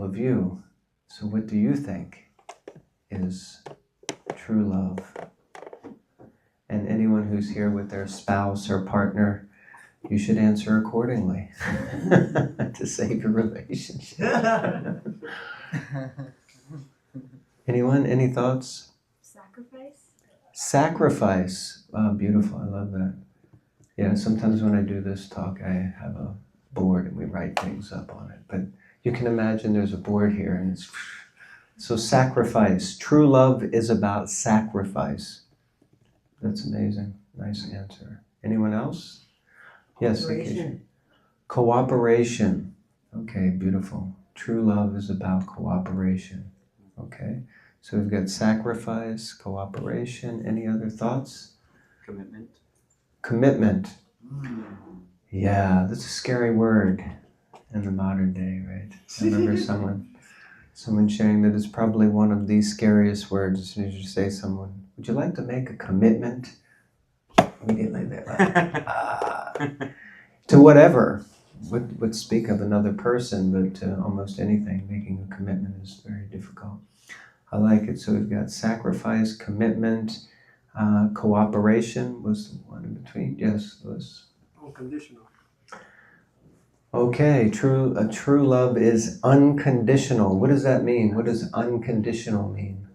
of you. So what do you think is true love? And anyone who's here with their spouse or partner, you should answer accordingly to save your relationship. Anyone? Any thoughts? Sacrifice. Sacrifice. Oh, beautiful. I love that. Yeah, sometimes when I do this talk, I have a board and we write things up on it. But you can imagine there's a board here and it's... So sacrifice. True love is about sacrifice. That's amazing. Nice answer. Anyone else? Yes, Cooperation. Cooperation. Okay, beautiful. True love is about cooperation. Okay, so we've got sacrifice, cooperation. Any other thoughts? Commitment. Commitment. Yeah, that's a scary word in the modern day, right? I remember someone sharing that it's probably one of the scariest words. As soon as you say someone, would you like to make a commitment? Immediately they're like, to whatever. Would speak of another person, but to almost anything, making a commitment is very difficult. I like it. So we've got sacrifice, commitment, cooperation was the one in between. Yes, Louis. Unconditional. Okay, true love is unconditional. What does that mean? What does unconditional mean?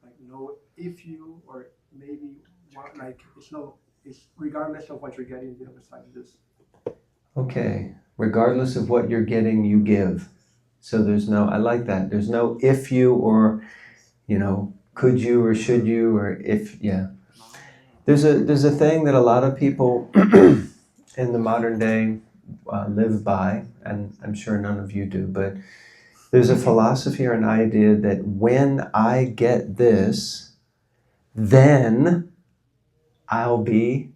Like no if you or maybe like it's regardless of what you're getting the other side of this. Okay, regardless of what you're getting, you give. So there's no, I like that. There's no if you or, could you or should you or if, yeah. There's a thing that a lot of people in the modern day live by, and I'm sure none of you do, but there's a philosophy or an idea that when I get this, then I'll be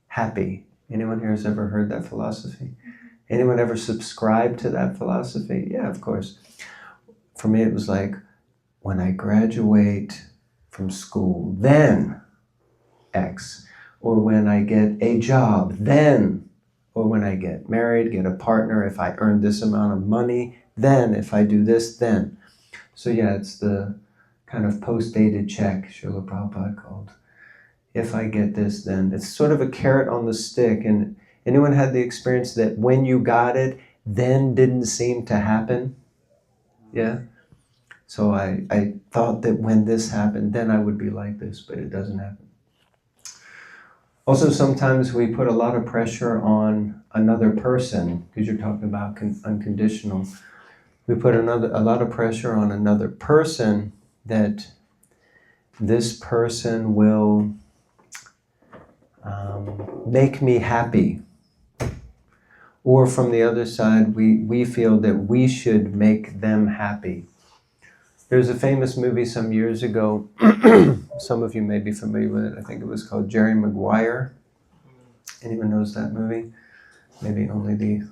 happy. Anyone here has ever heard that philosophy? Anyone ever subscribed to that philosophy? Yeah, of course. For me, it was like, when I graduate from school, then X. Or when I get a job, then. Or when I get married, get a partner, if I earn this amount of money, then. If I do this, then. So yeah, it's the kind of post-dated check Srila Prabhupada called. If I get this, then. It's sort of a carrot on the stick. And anyone had the experience that when you got it, then didn't seem to happen? Yeah? So I thought that when this happened, then I would be like this, but it doesn't happen. Also, sometimes we put a lot of pressure on another person, because you're talking about unconditional. We put a lot of pressure on another person that this person will make me happy. Or from the other side, we feel that we should make them happy. There's a famous movie some years ago, some of you may be familiar with it, I think it was called Jerry Maguire. Anyone knows that movie? Maybe only the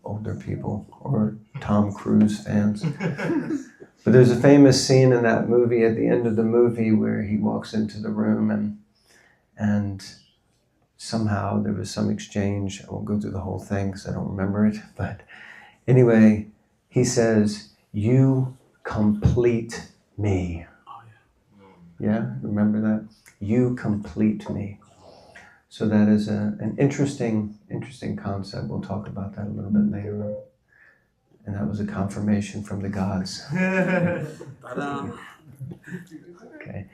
older people or Tom Cruise fans. But there's a famous scene in that movie at the end of the movie where he walks into the room and somehow there was some exchange. I won't go through the whole thing because I don't remember it. But anyway, he says, "You complete me." Yeah, remember that? You complete me. So that is an interesting concept. We'll talk about that a little bit later on. And that was a confirmation from the gods. Okay.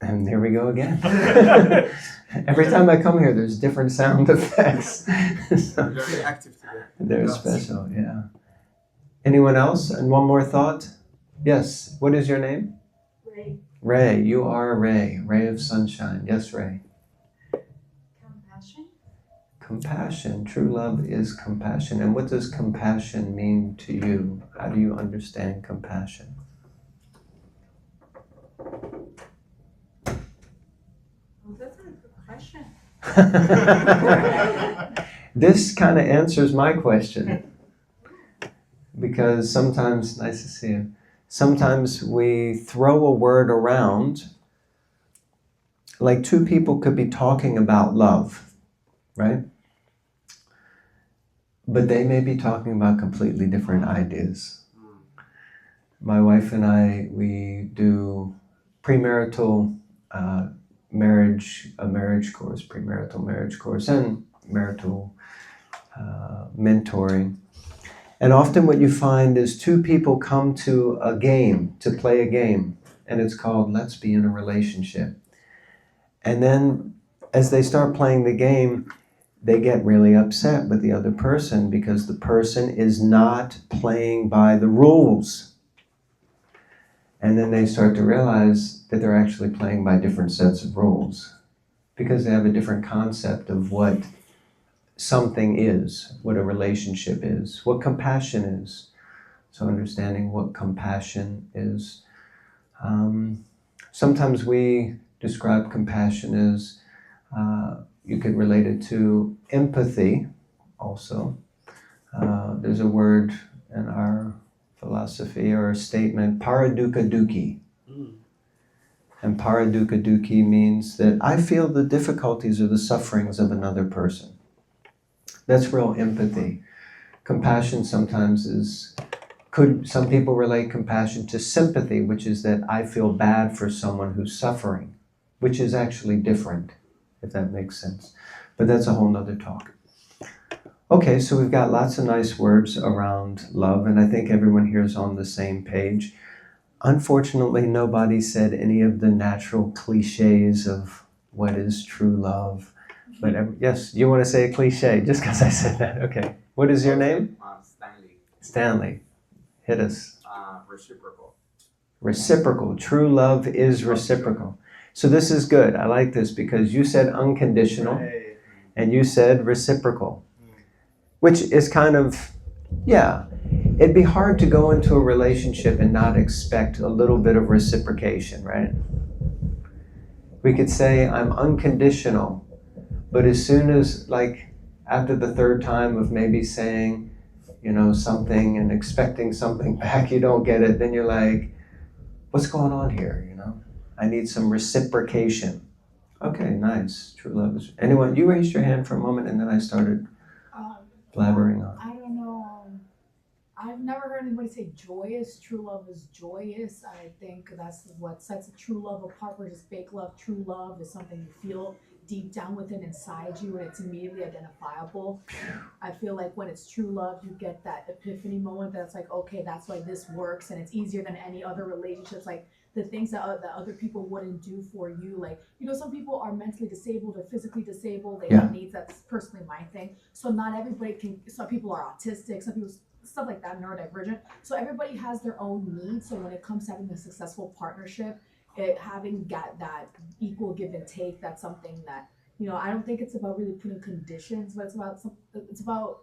And there we go again. Every time I come here, there's different sound effects. So, very active today. they're special, yeah. Anyone else? And one more thought? Yes. What is your name? Ray. Ray. You are Ray. Ray of sunshine. Yes, Ray. Compassion. Compassion. True love is compassion. And what does compassion mean to you? How do you understand compassion? Well, that's a good question. This kind of answers my question. Because sometimes, nice to see you, sometimes we throw a word around, like two people could be talking about love, right? But they may be talking about completely different ideas. my wife and I, we do premarital marriage course, premarital marriage course, and marital mentoring. And often what you find is two people come to a game, to play a game, and it's called Let's Be in a Relationship. And then as they start playing the game, they get really upset with the other person because the person is not playing by the rules. And then they start to realize that they're actually playing by different sets of rules because they have a different concept of what something is, what a relationship is, what compassion is. So understanding what compassion is. Sometimes we describe compassion as, you could relate it to empathy also. There's a word in our philosophy or a statement, paradukkha dukhi. And paradukkha dukhi means that I feel the difficulties or the sufferings of another person. That's real empathy. Compassion sometimes some people relate compassion to sympathy, which is that I feel bad for someone who's suffering, which is actually different, if that makes sense. But that's a whole nother talk. Okay, so we've got lots of nice words around love, and I think everyone here is on the same page. Unfortunately, nobody said any of the natural cliches of what is true love. But yes, you want to say a cliche just because I said that. Okay. What is your name? Stanley. Stanley. Hit us. Reciprocal. Reciprocal. True love is reciprocal. So this is good. I like this because you said unconditional and you said reciprocal, which is kind of, yeah. It'd be hard to go into a relationship and not expect a little bit of reciprocation, right? We could say, I'm unconditional. But as soon as, like, after the third time of maybe saying, something and expecting something back, you don't get it, then you're like, what's going on here, I need some reciprocation. Okay, nice. True love is... Anyone, you raised your hand for a moment and then I started blabbering on. I don't know. I've never heard anybody say joyous. True love is joyous. I think that's what sets a true love apart versus fake love. True love is something you feel deep down within inside you and it's immediately identifiable. I feel like when it's true love, you get that epiphany moment that's like, okay, that's why this works, and it's easier than any other relationships. Like the things that other people wouldn't do for you. Like, some people are mentally disabled or physically disabled. They have needs. That's personally my thing. So not everybody can. Some people are autistic. Some people stuff like that, neurodivergent. So everybody has their own needs. So when it comes to having a successful partnership, having got that equal give and take, that's something that, I don't think it's about really putting conditions, but it's about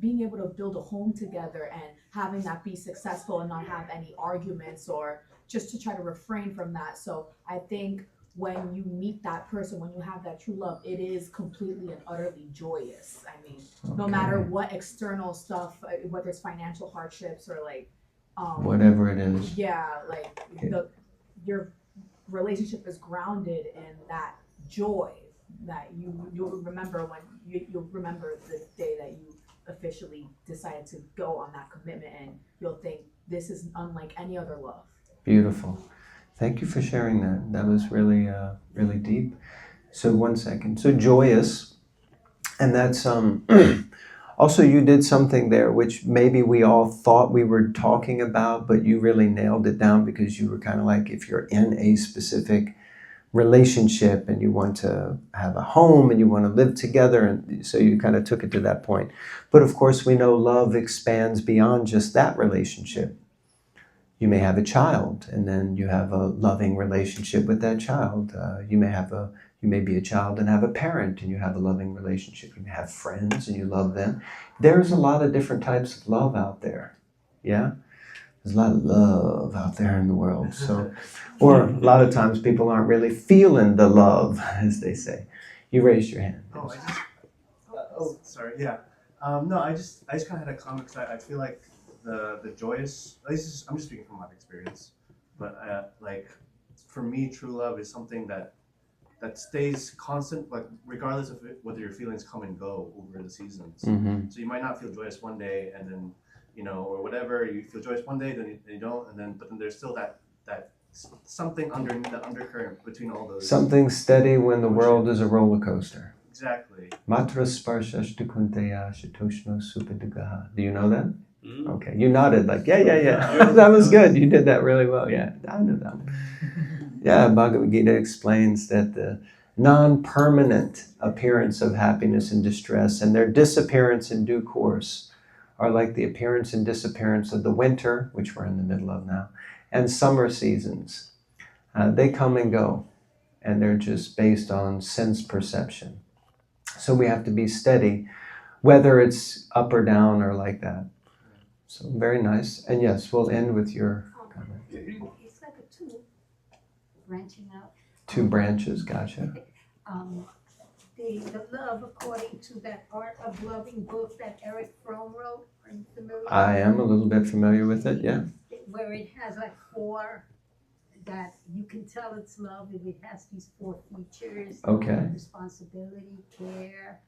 being able to build a home together and having that be successful and not have any arguments or just to try to refrain from that. So I think when you meet that person, when you have that true love, it is completely and utterly joyous. I mean, no matter what external stuff, whether it's financial hardships or like whatever it is. Yeah, like your relationship is grounded in that joy that you'll remember when you'll remember the day that you officially decided to go on that commitment, and you'll think this is unlike any other love. Beautiful. Thank you for sharing that. That was really, really deep. So 1 second. So joyous, and that's also you did something there which maybe we all thought we were talking about, but you really nailed it down because you were kind of like, if you're in a specific relationship and you want to have a home and you want to live together, and so you kind of took it to that point. But of course we know love expands beyond just that relationship. You may have a child, and then you have a loving relationship with that child. You may be a child and have a parent, and you have a loving relationship. You may have friends, and you love them. There's a lot of different types of love out there. Yeah, there's a lot of love out there in the world. So, or a lot of times people aren't really feeling the love, as they say. You raised your hand. Sorry. Yeah. No, I just kind of had a comment because I feel like the joyous, at least I'm just speaking from my experience, but like for me, true love is something that stays constant, like regardless of whether your feelings come and go over the seasons. Mm-hmm. So you might not feel joyous one day, and then or whatever. You feel joyous one day, then you don't, but then there's still that something underneath, that undercurrent between all those. Something steady when the world is a roller coaster. Exactly. Matra sparshash dukunteya shatoshno supadigaha. Do you know that? Mm. Okay, you nodded like, yeah. That was good. You did that really well. Yeah, I know that. Yeah, Bhagavad Gita explains that the non-permanent appearance of happiness and distress and their disappearance in due course are like the appearance and disappearance of the winter, which we're in the middle of now, and summer seasons. They come and go, and they're just based on sense perception. So we have to be steady, whether it's up or down or like that. So very nice. And yes, we'll end with your comment. It's like a two branching out. 2 branches, gotcha. The love according to that Art of Loving book that Eric Fromm wrote. Are you familiar with I am a little bit familiar with it, yeah. where it has like 4 that you can tell it's love if it has these 4 features. Okay. Responsibility, care.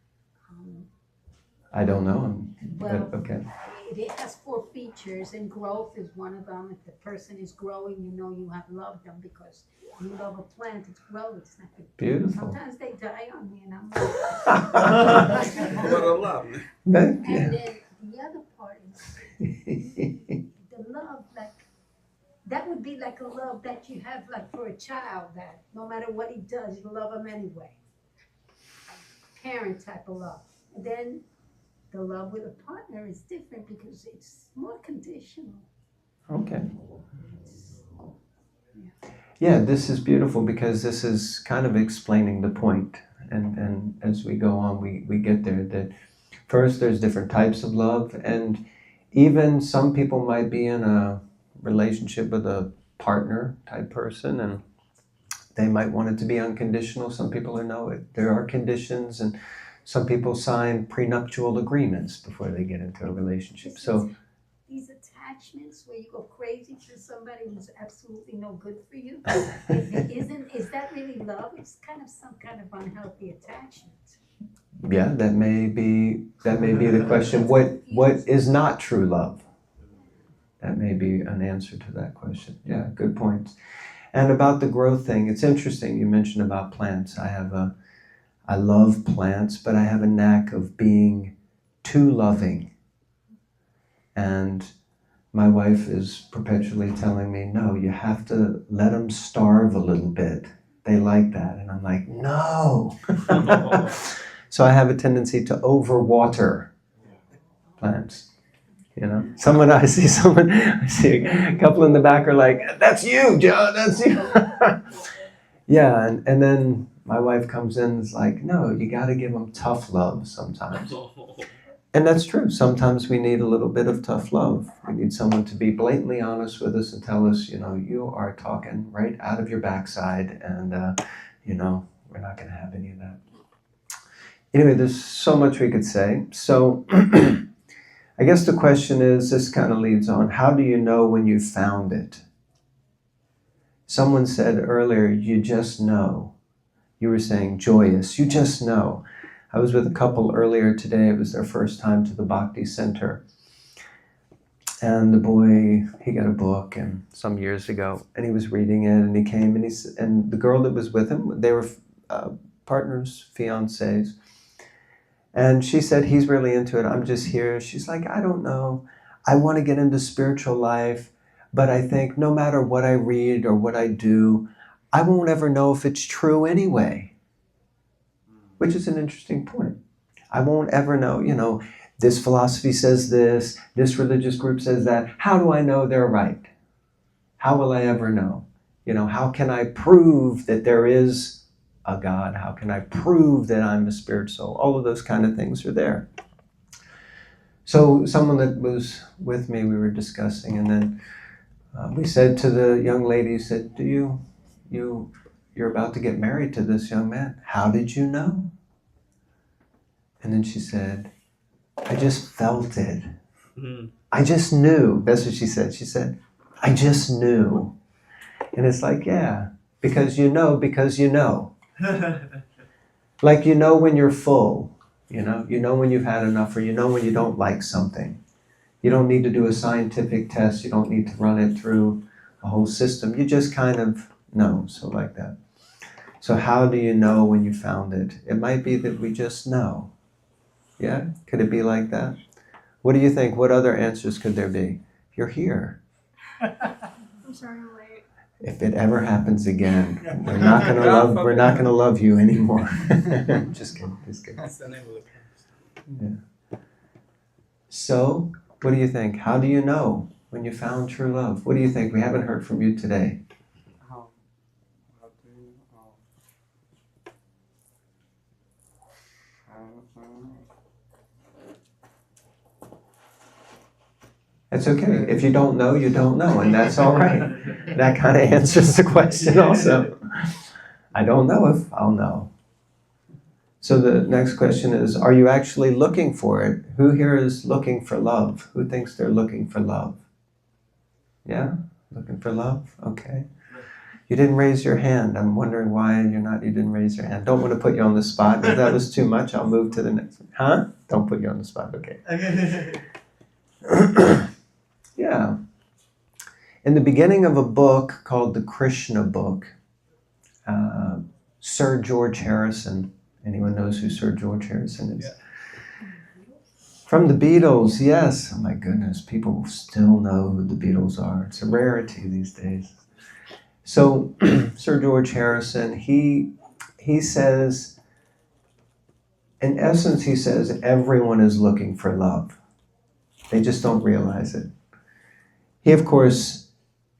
I don't know, Well, but okay. it has 4 features, and growth is one of them. If the person is growing, you know you have loved them, because you love a plant, it's growing. It's not good. Beautiful. Sometimes they die on me, and I'm like, What a love. But, and yeah. then the other part is the love, like, that would be like a love that you have, like, for a child, that no matter what he does, you love him anyway. Parent type of love. And then the love with a partner is different because it's more conditional. Okay. Yeah, this is beautiful because this is kind of explaining the point. And as we go on, we get there that first there's different types of love, and even some people might be in a relationship with a partner type person and they might want it to be unconditional. Some people there are conditions, and some people sign prenuptial agreements before they get into a relationship. So These attachments where you go crazy for somebody who's absolutely no good for you, is that really love? It's kind of some kind of unhealthy attachment. yeah, that may be the question. What is not true love? That may be an answer to that question. Yeah, good point. And about the growth thing, it's interesting you mentioned about plants. I love plants, but I have a knack of being too loving. And my wife is perpetually telling me, no, you have to let them starve a little bit. They like that. And I'm like, no. So I have a tendency to overwater plants. I see a couple in the back are like, that's you, Joe, that's you. Yeah, and then my wife comes in and is like, no, you got to give them tough love sometimes. And that's true. Sometimes we need a little bit of tough love. We need someone to be blatantly honest with us and tell us, you are talking right out of your backside, and, we're not going to have any of that. Anyway, there's so much we could say. So I guess the question is, this kind of leads on, how do you know when you found it? Someone said earlier, you just know. You were saying joyous, you just know. I was with a couple earlier today. It was their first time to the Bhakti Center. And the boy, he got a book and some years ago, and he was reading it, and he came, and the girl that was with him, they were partners, fiancés. And she said, he's really into it. I'm just here. She's like, I don't know. I want to get into spiritual life, but I think no matter what I read or what I do, I won't ever know if it's true anyway. Which is an interesting point. I won't ever know, this philosophy says this religious group says that. How do I know they're right? How will I ever know? How can I prove that there is a God? How can I prove that I'm a spirit soul? All of those kind of things are there. So someone that was with me, we were discussing, and then we said to the young lady, said, you're about to get married to this young man. How did you know? And then she said, I just felt it. I just knew. That's what she said. She said, I just knew. And it's like, yeah, because you know. Like when you're full, you know when you've had enough, or when you don't like something. You don't need to do a scientific test. You don't need to run it through a whole system. You just kind of know, so like that. So how do you know when you found it? It might be that we just know. Yeah? Could it be like that? What do you think? What other answers could there be? You're here. I'm sorry I'm late. If it ever happens again, we're not gonna love you anymore. Just kidding. That's the name of the podcast. So, what do you think? How do you know when you found true love? What do you think? We haven't heard from you today. How do you, It's okay. If you don't know, you don't know, and that's all right. That kind of answers the question also. I don't know if I'll know. So the next question is, are you actually looking for it? Who here is looking for love? Who thinks they're looking for love? Yeah? Looking for love? Okay. You didn't raise your hand. I'm wondering why you didn't raise your hand. Don't want to put you on the spot. If that was too much, I'll move to the next one. Huh? Don't put you on the spot. Okay. Yeah. In the beginning of a book called the Krishna book, Sir George Harrison, anyone knows who Sir George Harrison is? Yeah. From the Beatles, yes. Oh my goodness, people still know who the Beatles are. It's a rarity these days. So, Sir George Harrison, he says, in essence, he says, everyone is looking for love. They just don't realize it. He, of course,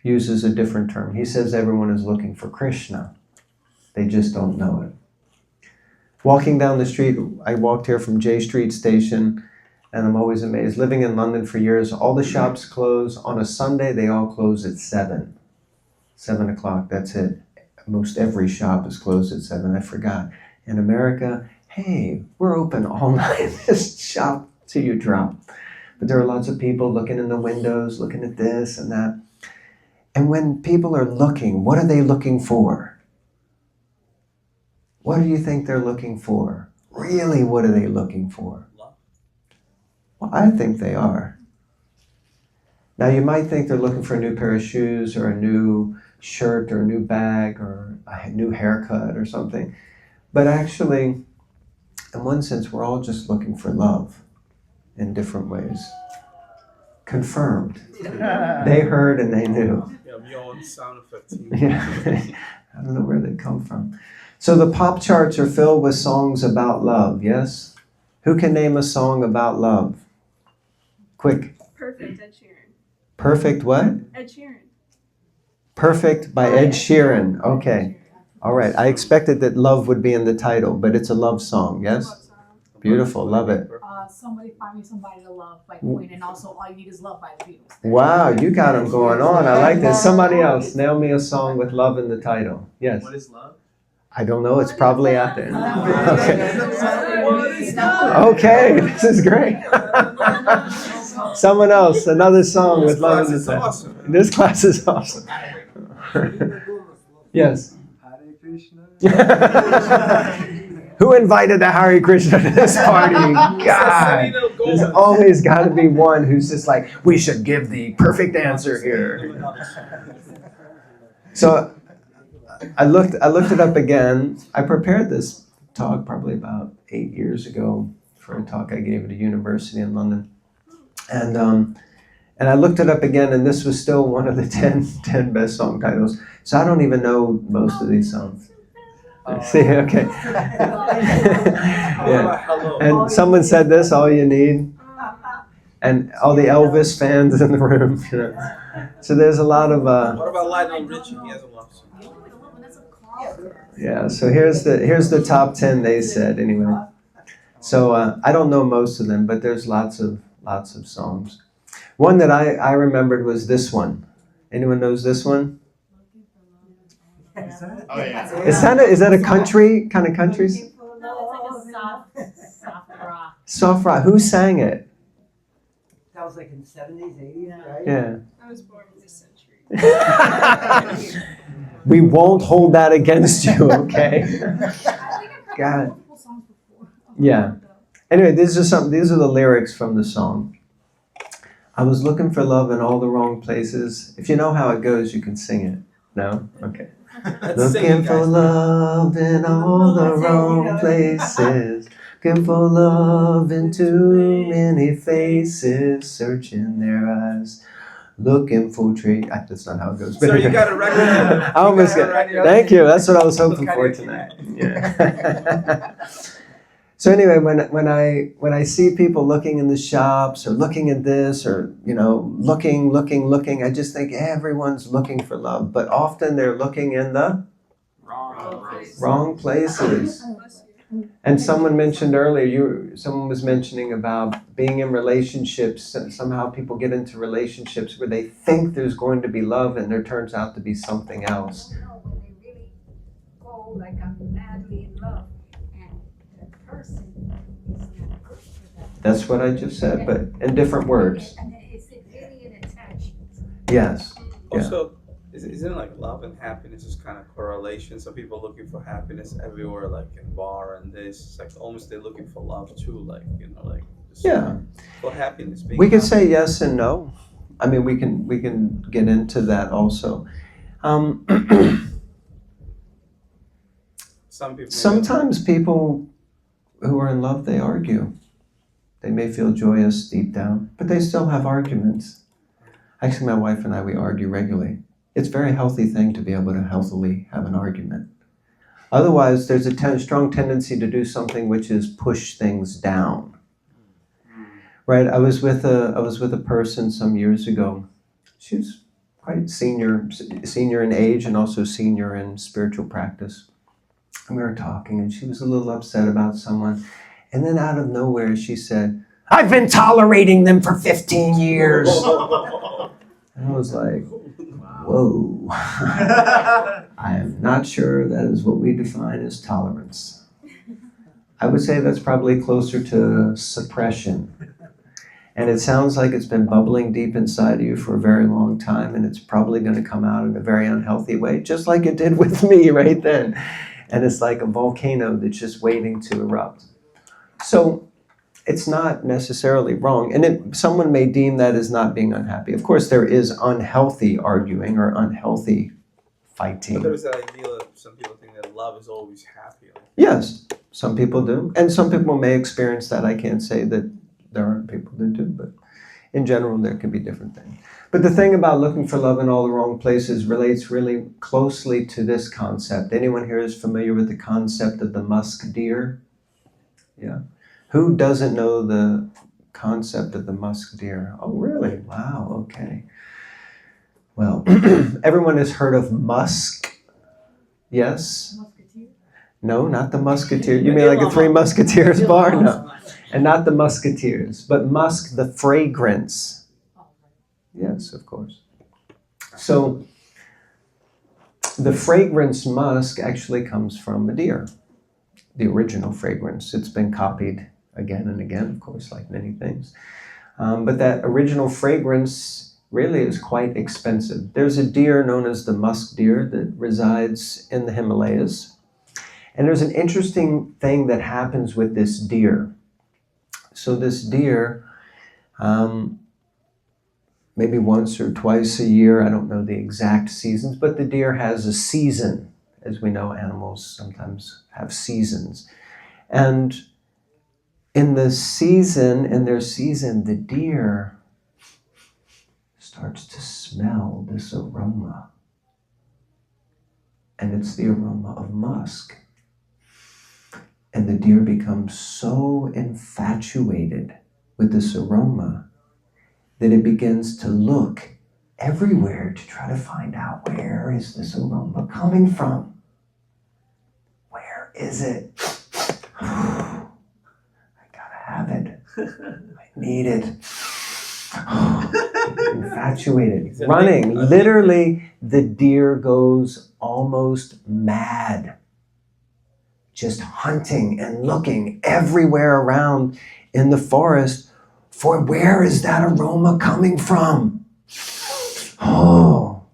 uses a different term. He says everyone is looking for Krishna. They just don't know it. Walking down the street, I walked here from J Street Station, and I'm always amazed. Living in London for years, all the shops close. On a Sunday, they all close at 7. 7 o'clock, that's it. Most every shop is closed at 7. I forgot. In America, hey, we're open all night. Just shop till you drop. But there are lots of people looking in the windows, looking at this and that. And when people are looking, what are they looking for? What do you think they're looking for? Really, what are they looking for? Love. Well, I think they are. Now, you might think they're looking for a new pair of shoes or a new shirt or a new bag or a new haircut or something. But actually, in one sense, we're all just looking for love in different ways. Confirmed. They heard and they knew. Yeah, beyond sound effects. Yeah. I don't know where they come from. So the pop charts are filled with songs about love, yes? Who can name a song about love? Quick. Perfect, Ed Sheeran. Perfect what? Ed Sheeran. Perfect by Ed Sheeran. Okay. All right. I expected that love would be in the title, but it's a love song, yes? Love song. Beautiful. Love it. Somebody Find Me Somebody to Love by Queen, and also All You Need Is Love by the Beatles. Wow, you got them going on. I like this. Somebody else, nail me a song with love in the title. Yes. What is love? I don't know. It's probably out there. Okay. Okay, this is great. Someone else, another song with love in the title. Awesome. This class is awesome. Yes. Hare Krishna. Who invited the Hare Krishna to this party? God. There's always got to be one who's just like, we should give the perfect answer here. So I looked it up again. I prepared this talk probably about 8 years ago for a talk I gave at a university in London. And I looked it up again, and this was still one of the 10 best song titles. So I don't even know most of these songs. See, okay. Yeah. And someone said this, all you need. And all the Elvis fans in the room. You know. So there's a lot of... What about Lionel Richie? He has a love song. Yeah, so here's the top 10 they said anyway. So I don't know most of them, but there's lots of songs. One that I remembered was this one. Anyone knows this one? Oh yeah. Is that a country kind of country? No, it's like a soft rock. Soft rock. Who sang it? That was like in the 70s, 80s, right? Yeah. I was born in this century. We won't hold that against you, okay? God. Yeah. Anyway, these are the lyrics from the song. I was looking for love in all the wrong places. If you know how it goes, you can sing it. No? Okay. Let's sing Looking it, for guys. love in all the wrong places. Looking for love in too many faces. Searching their eyes. Looking for that's not how it goes. Sir, you got a record. I almost got. Thank you. That's what I was hoping for tonight. Yeah. So anyway, when I see people looking in the shops or looking at this or looking, I just think everyone's looking for love, but often they're looking in the wrong places. And someone mentioned earlier, someone was mentioning about being in relationships, and somehow people get into relationships where they think there's going to be love and there turns out to be something else. No, when they really go like I'm madly in love and the person is not good for them. That's what I just said, but in different words. And is it really an attachment? Yes. Yeah. Also, isn't like love and happiness is kind of correlation? Some people looking for happiness everywhere, like in bar and this. It's like almost they're looking for love too, like just Yeah. for happiness. Being We could happy. say yes and no. I mean, we can get into that also. Some people. Sometimes people who are in love, they argue. They may feel joyous deep down, but they still have arguments. Actually, my wife and I, we argue regularly. It's a very healthy thing to be able to healthily have an argument. Otherwise, there's a strong tendency to do something which is push things down. Right? I was with a person some years ago. She was quite senior in age and also senior in spiritual practice. And we were talking, and she was a little upset about someone. And then out of nowhere, she said, "I've been tolerating them for 15 years." And I was like, whoa. I am not sure that is what we define as tolerance. I would say that's probably closer to suppression. And it sounds like it's been bubbling deep inside of you for a very long time, and it's probably going to come out in a very unhealthy way, just like it did with me right then. And it's like a volcano that's just waiting to erupt. So it's not necessarily wrong. And someone may deem that as not being unhappy. Of course, there is unhealthy arguing or unhealthy fighting. But there is that idea that some people think that love is always happy. Yes, some people do. And some people may experience that. I can't say that there aren't people that do, but in general, there can be different things. But the thing about looking for love in all the wrong places relates really closely to this concept. Anyone here is familiar with the concept of the musk deer? Yeah. Who doesn't know the concept of the musk deer? Oh, really? Wow, okay. Well, everyone has heard of musk. Yes? Musketeer? No, not the Musketeer. You mean like a Three Musketeers bar? No. And not the Musketeers, but musk, the fragrance. Yes, of course. So the fragrance musk actually comes from a deer, the original fragrance. It's been copied again and again, of course, like many things. But that original fragrance really is quite expensive. There's a deer known as the musk deer that resides in the Himalayas. And there's an interesting thing that happens with this deer. So this deer, maybe once or twice a year, I don't know the exact seasons, but the deer has a season. As we know, animals sometimes have seasons. And in their season, the deer starts to smell this aroma. And it's the aroma of musk. And the deer becomes so infatuated with this aroma that it begins to look everywhere to try to find out, where is this aroma coming from? Where is it? I gotta have it. I need it. Infatuated. Running. Literally, the deer goes almost mad. Just hunting and looking everywhere around in the forest for where is that aroma coming from? Oh,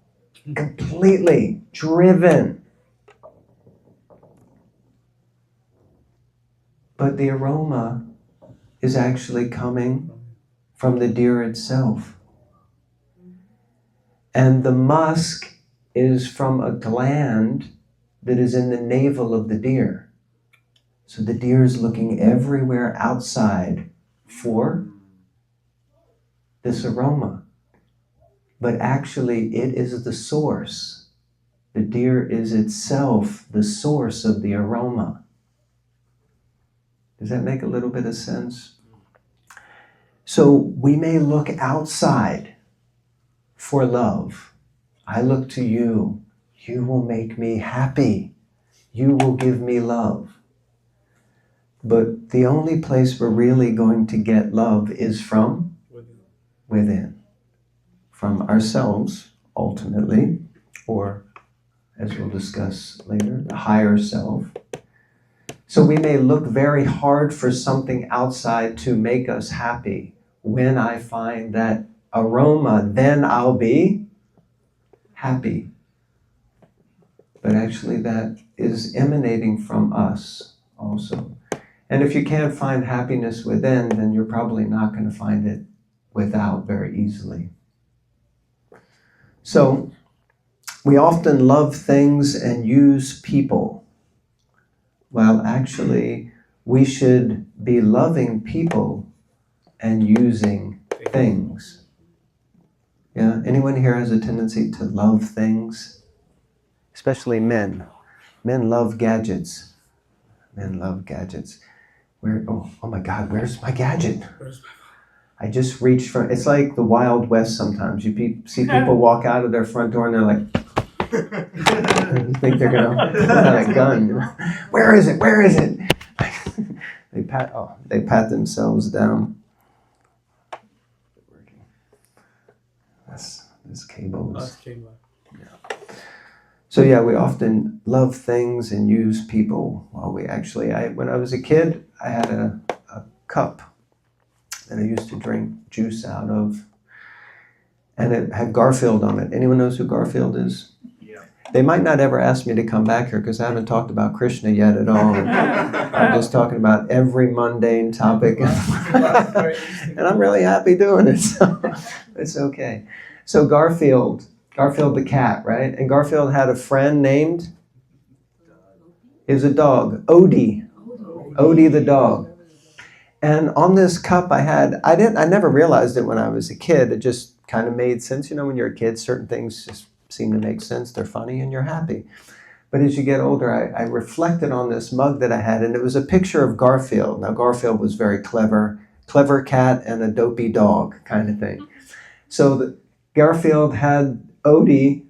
completely driven. But the aroma is actually coming from the deer itself. And the musk is from a gland that is in the navel of the deer. So the deer is looking everywhere outside for this aroma. But actually, it is the source. The deer is itself the source of the aroma. Does that make a little bit of sense? So we may look outside for love. I look to you. You will make me happy. You will give me love. But the only place we're really going to get love is from within. From ourselves, ultimately, or as we'll discuss later, the higher self. So we may look very hard for something outside to make us happy. When I find that aroma, then I'll be happy. But actually that is emanating from us also. And if you can't find happiness within, then you're probably not going to find it without very easily. So, we often love things and use people. Well, actually, we should be loving people and using things. Yeah, anyone here has a tendency to love things? Especially men. Men love gadgets. Men love gadgets. Oh my God, where's my gadget? I just reached for, it's like the Wild West sometimes. You see people walk out of their front door and they're like, you think they're going to pull out a gun. Where is it? Where is it? They pat themselves down. This cable is... Yeah. So yeah, we often love things and use people while we actually... when I was a kid, I had a cup that I used to drink juice out of. And it had Garfield on it. Anyone knows who Garfield is? Yeah. They might not ever ask me to come back here because I haven't talked about Krishna yet at all. I'm just talking about every mundane topic. And I'm really happy doing it, so it's okay. So Garfield the cat, right? And Garfield had a friend named, it was a dog, Odie the dog. And on this cup I never realized it when I was a kid. It just kind of made sense. You know, when you're a kid, certain things just seem to make sense. They're funny and you're happy. But as you get older, I reflected on this mug that I had, and it was a picture of Garfield. Now, Garfield was very clever cat and a dopey dog kind of thing. So Garfield had Odie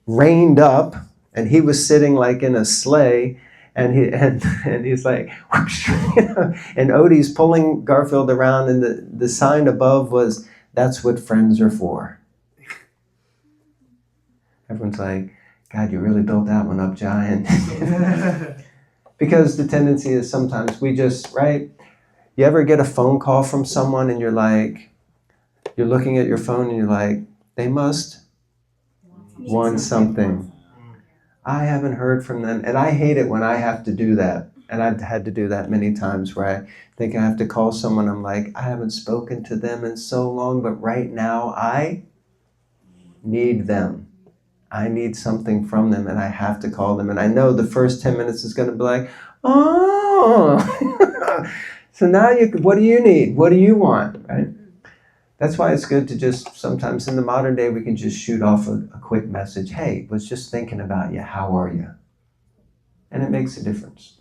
reined up, and he was sitting like in a sleigh, and he's like, whoosh, you know, and Odie's pulling Garfield around, and the sign above was, "That's what friends are for." Everyone's like, God, you really built that one up, giant. Because the tendency is sometimes we just, right? You ever get a phone call from someone and you're looking at your phone and you're like, they must want something. I haven't heard from them. And I hate it when I have to do that. And I've had to do that many times where I think I have to call someone. I'm like, I haven't spoken to them in so long, but right now I need them. I need something from them and I have to call them. And I know the first 10 minutes is going to be like, oh, so now what do you need? What do you want? Right? That's why it's good to just, sometimes in the modern day, we can just shoot off a quick message. Hey, was just thinking about you. How are you? And it makes a difference.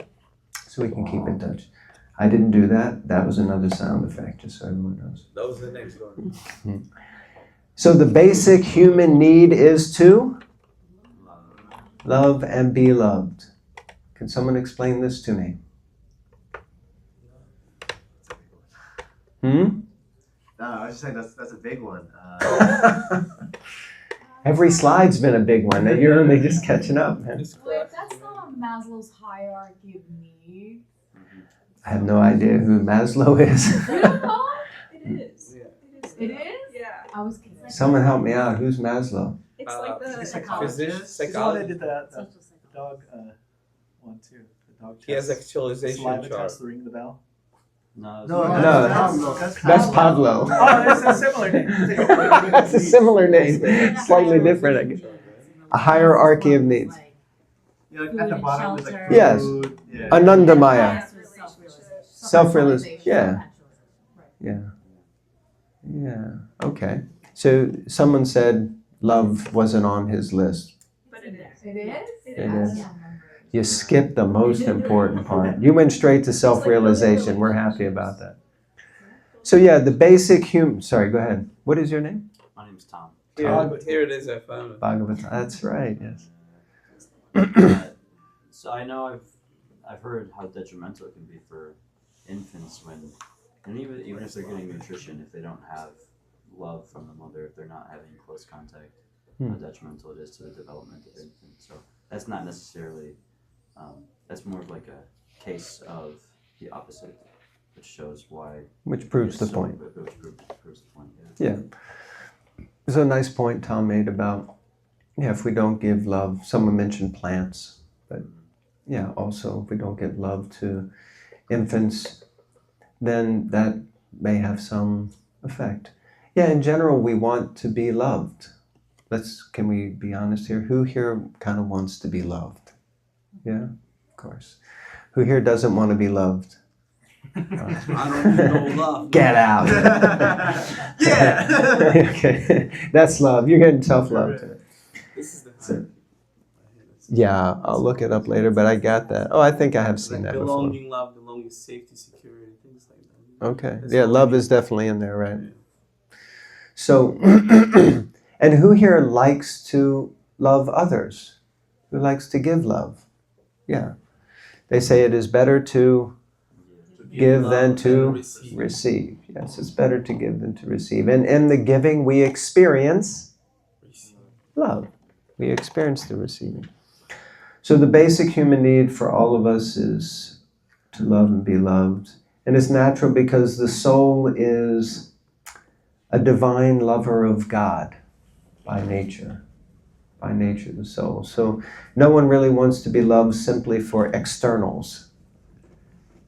So we can keep in touch. I didn't do that. That was another sound effect, just so everyone knows. That was the next one. So the basic human need is to love and be loved. Can someone explain this to me? No, I was just saying that's a big one. Every slide's been a big one. You're only just catching up, man. Wait, that's not Maslow's hierarchy of needs. I have no idea who Maslow is. You don't know? It is. It is? Yeah. I was kidding. Someone help me out. Who's Maslow? It's like the psychologist. He's the one that Psychologist. did the dog one too. The dog test. He has actualization Saliva chart. test, the ring the bell. No, No, No, that's Pablo. Oh, that's a similar name. That's a similar name, slightly different. I guess. A hierarchy of needs. Yeah, like at the bottom is like Shelter. food. Yes. Yeah. Anandamaya. Self-realization. Self-realization. Yeah. Right. Yeah. Yeah. Okay. So someone said love wasn't on his list. But it is. It is? It is. You skipped the most important part. You went straight to self-realization. We're happy about that. So yeah, the basic human. Sorry, go ahead. What is your name? my name's Tom. Here it is. I found it. Bhagavata. That's right. Yes. So I know I've heard how detrimental it can be for infants when, and even if they're getting nutrition, if they don't have love from the mother, if they're not having close contact, how detrimental it is to the development of infants. So that's not necessarily, that's more of like a case of the opposite, which shows why. Which proves the point. Which proves the point. Yeah. There's a nice point Tom made about, yeah, if we don't give love, someone mentioned plants, but yeah, also if we don't give love to infants, then that may have some effect. Yeah, in general, we want to be loved. Can we be honest here? Who here kind of wants to be loved? Yeah, of course. Who here doesn't want to be loved? I don't need no love. Get out. Yeah. Okay, that's love. You're getting self-love too. This is the So, yeah, I'll look it up later, but I got that. Oh, I think I have seen like that before. belonging, love, belonging, safety, security, things like that. Okay. That's Yeah, all love we- is definitely in there, right? Yeah. So, and who here likes to love others? Who likes to give love? Yeah. They say it is better to give love than to receive. receive. Yes, it's better to give than to receive. And in the giving, we experience love. We experience the receiving. So the basic human need for all of us is to love and be loved. And it's natural because the soul is a divine lover of God by nature. By nature, the soul. So no one really wants to be loved simply for externals,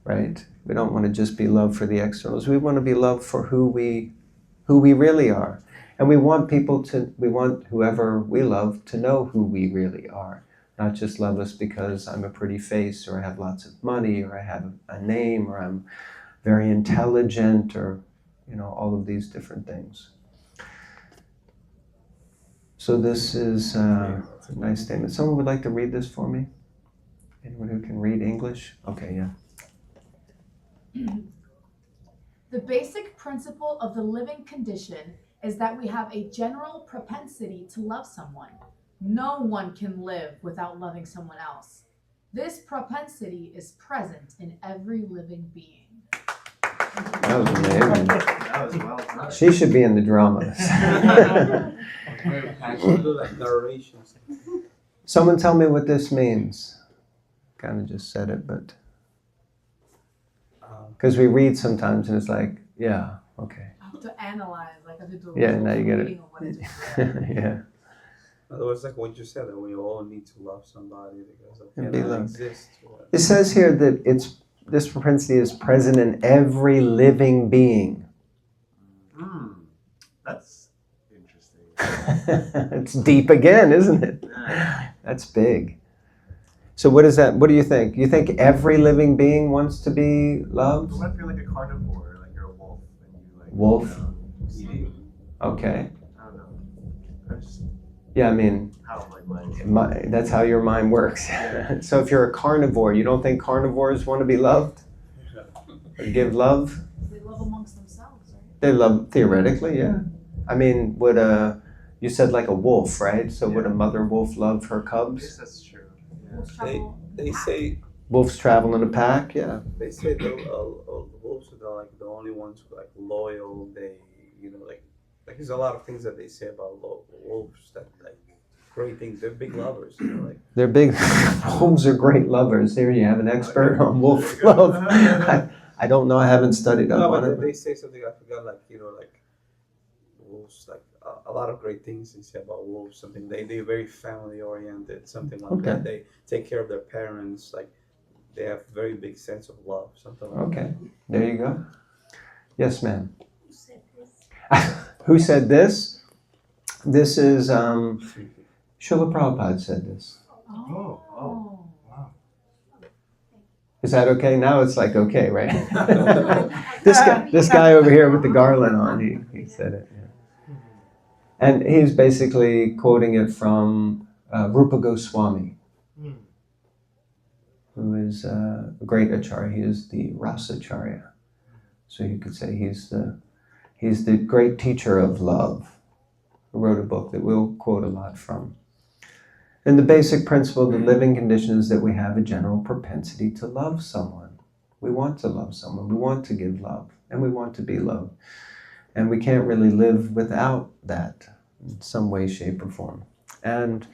right? We don't want to just be loved for the externals. We want to be loved for who we really are. And we want whoever we love to know who we really are. Not just love us because I'm a pretty face, or I have lots of money, or I have a name, or I'm very intelligent, or all of these different things. So this is a nice statement. Someone would like to read this for me? Anyone who can read English? Okay, yeah. The basic principle of the living condition is that we have a general propensity to love someone. No one can live without loving someone else. This propensity is present in every living being. That was amazing. That was well done. She should be in the dramas. Like narrations. Someone tell me what this means. Kind of just said it, but because we read sometimes and it's like, yeah, okay. I have to analyze, like I have to do a Yeah, now you get it. reading of what I just read. Yeah. In other words, like what you said, that we all need to love somebody because of And be cannot loved. exist. Or It says here that this propensity is present in every living being. That's interesting. It's deep again, isn't it? That's big. So what is that? What do you think? You think every living being wants to be loved? What if you're like a carnivore, like you're a wolf, and you like Wolf? eating? Okay. I don't know. That's Yeah, I mean, how like mine. that's how your mind works. So if you're a carnivore, you don't think carnivores want to be loved? Or give love? They love amongst themselves, right? They love, theoretically, yeah. I mean, you said like a wolf, right? So would a mother wolf love her I guess cubs? that's true. Wolves They travel they say Wolves travel in a pack, yeah. they say the wolves are like the only ones who are like loyal. They like there's a lot of things that they say about wolves that like great things. They're big lovers. Like They're big, wolves are great lovers. Here you have an expert on wolf love. I don't know, I haven't studied up no, on but it. they say something I forgot. Like like wolves like a lot of great things they say about wolves. Something they're very family oriented. Something like Okay. that. They take care of their parents. Like they have very big sense of love, something like Okay, there you go. Yes, ma'am. Who said this? Who said this? This is Srila Prabhupada said this. Oh. Is that okay? Now it's like okay, right? this guy over here with the garland on, he said it. Yeah. And he's basically quoting it from Rupa Goswami, who is a great acharya. He is the Rasacharya. So you could say he's the great teacher of love, who wrote a book that we'll quote a lot from. And the basic principle of the living condition is that we have a general propensity to love someone. We want to love someone. We want to give love. And we want to be loved. And we can't really live without that in some way, shape, or form. And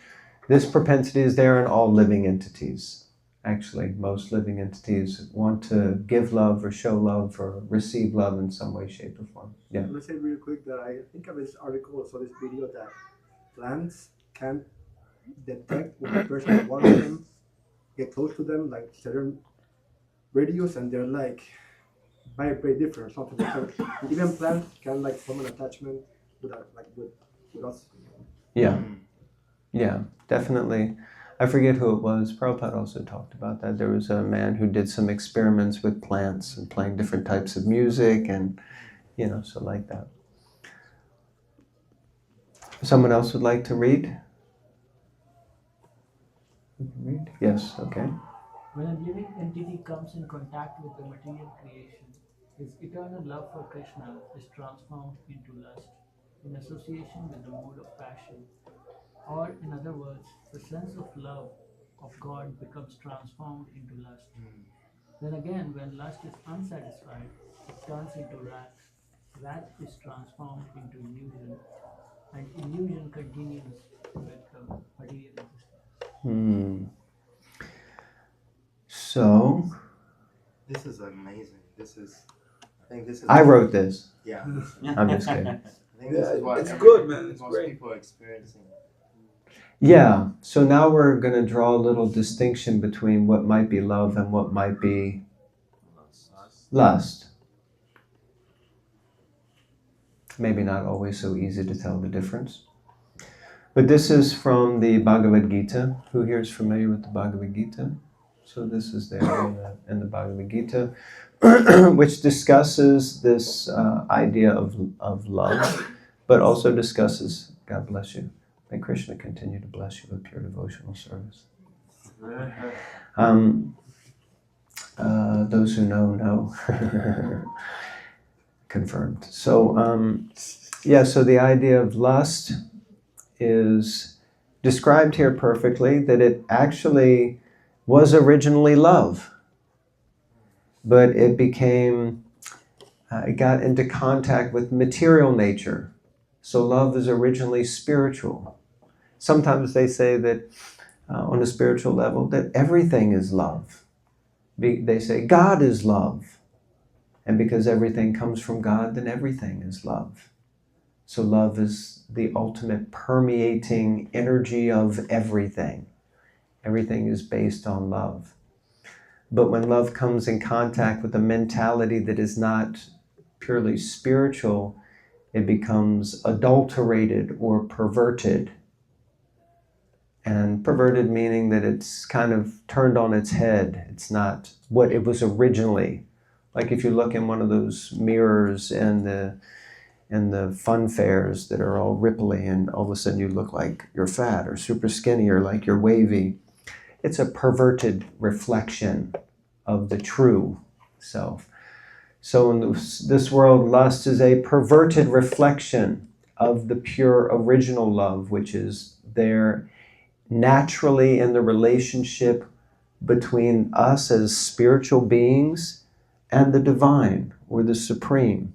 this propensity is there in all living entities. Actually, most living entities want to give love or show love or receive love in some way, shape, or form. Yeah. Let's say real quick that I think of this article or saw this video that plants can detect when a person wants them, get close to them, like certain radios, and they're like vibrate different or something. So even plants can like form an attachment with us. Yeah. Yeah, definitely. I forget who it was. Prabhupada also talked about that. There was a man who did some experiments with plants and playing different types of music and, so like that. Someone else would like to read? Read? Yes, okay. When a living entity comes in contact with the material creation, his eternal love for Krishna is transformed into lust in association with the mode of passion. Or, in other words, the sense of love of God becomes transformed into lust. Then again, when lust is unsatisfied, it turns into wrath. Wrath is transformed into illusion, and illusion continues with the material existence. So, This is amazing. I wrote this. Yeah. I'm just kidding. I think this is what it's good, man. It's most great. people are experiencing. Yeah, so now we're going to draw a little distinction between what might be love and what might be lust. Maybe not always so easy to tell the difference. But this is from the Bhagavad Gita. Who here is familiar with the Bhagavad Gita? So this is there in the Bhagavad Gita, which discusses this idea of love, but also discusses, God bless you, may Krishna continue to bless you with pure devotional service. Those who know. Confirmed. So, so the idea of lust is described here perfectly, that it actually was originally love, but it became, it got into contact with material nature. So love is originally spiritual. Sometimes they say that on a spiritual level that everything is love. They say God is love. And because everything comes from God, then everything is love. So love is the ultimate permeating energy of everything. Everything is based on love. But when love comes in contact with a mentality that is not purely spiritual, it becomes adulterated or perverted. And perverted meaning that it's kind of turned on its head. It's not what it was originally. Like if you look in one of those mirrors in the fun fairs that are all ripply and all of a sudden you look like you're fat or super skinny or like you're wavy. It's a perverted reflection of the true self. So in this world, lust is a perverted reflection of the pure original love, which is there naturally in the relationship between us as spiritual beings and the divine or the supreme,